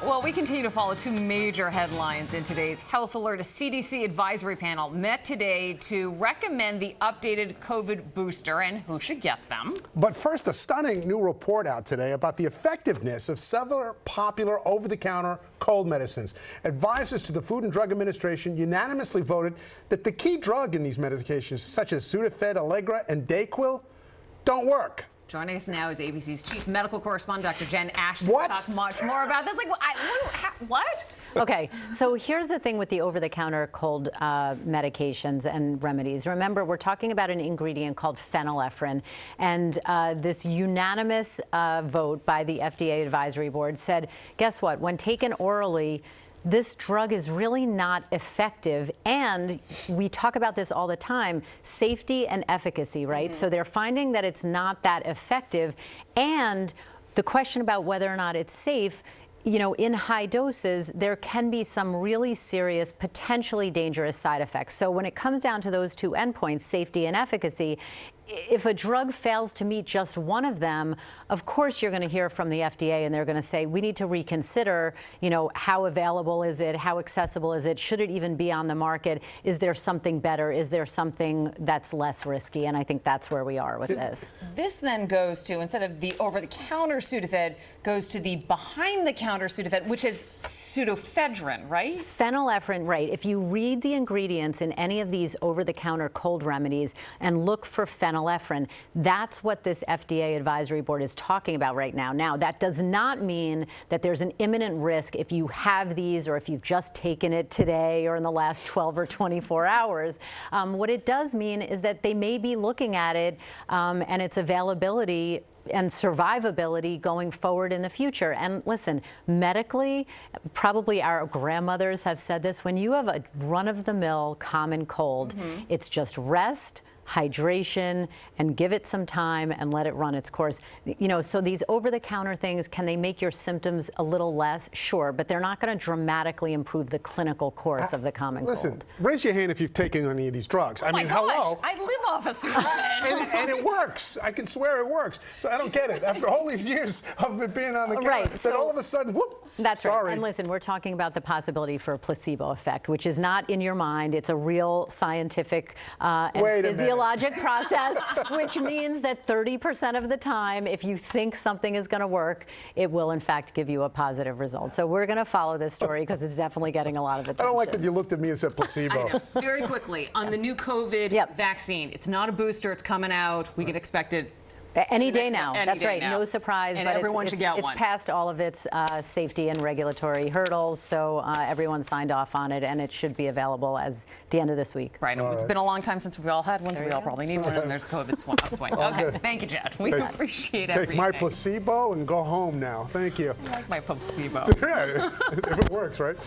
Well, we continue to follow two major headlines in today's Health Alert. A CDC advisory panel met today to recommend the updated COVID booster and who should get them. But first, a stunning new report out today about the effectiveness of several popular over-the-counter cold medicines. Advisors to the Food and Drug Administration unanimously voted that the key drug in these medications, such as Sudafed, Allegra, and Dayquil, don't work. Joining us now is ABC's Chief Medical Correspondent Dr. Ashton. What? To talk much more about this. What? Okay, so here's the thing with the over-the-counter cold medications and remedies. Remember, we're talking about an ingredient called phenylephrine, and this unanimous vote by the FDA Advisory Board said, guess what? When taken orally, this drug is really not effective, and we talk about this all the time, safety and efficacy, right? Mm-hmm. So they're finding that it's not that effective, and the question about whether or not it's safe, you know, in high doses, there can be some really serious, potentially dangerous side effects. So when it comes down to those two endpoints, safety and efficacy, if a drug fails to meet just one of them, of course you're going to hear from the FDA and they're going to say, we need to reconsider, you know, how available is it? How accessible is it? Should it even be on the market? Is there something better? Is there something that's less risky? And I think that's where we are with this. This then goes to, instead of the over-the-counter Sudafed, goes to the behind-the-counter Sudafed, which is pseudoephedrine, right? Phenylephrine, right. If you read the ingredients in any of these over-the-counter cold remedies and look for phenylephrine, that's what this FDA advisory board is talking about right now. Now, that does not mean that there's an imminent risk if you have these or if you've just taken it today or in the last 12 or 24 hours. What it does mean is that they may be looking at it and its availability and survivability going forward in the future. And listen, medically, probably our grandmothers have said this, when you have a run-of-the-mill common cold, it's just rest, hydration, and give it some time and let it run its course. You know, so these over-the-counter things, can they make your symptoms a little less? Sure, but they're not going to dramatically improve the clinical course of the common cold. Listen, raise your hand if you've taken any of these drugs. I mean, hello. I live off a Sudafed. and it works. I can swear it works. So I don't get it. After all these years of it being on the counter, right, then so all of a sudden, whoop, that's sorry. right. And listen, we're talking about the possibility for a placebo effect, which is not in your mind. It's a real scientific and physiologic process, which means that 30% of the time, if you think something is going to work, it will in fact give you a positive result. So we're going to follow this story because it's definitely getting a lot of attention. I don't like that you looked at me and said placebo. I know. Very quickly, on the new COVID vaccine, it's not a booster, it's coming out. We can expect it any day now. That's right. No surprise. And but everyone should get one. It's passed all of its safety and regulatory hurdles, so everyone signed off on it, and it should be available as the end of this week. Right. It's been a long time since we've all had one, so we all probably need one, and there's COVID swing. Okay. Thank you, Jed. We appreciate everything. Take my placebo and go home now. Thank you. I like my placebo. Yeah, if it works, right?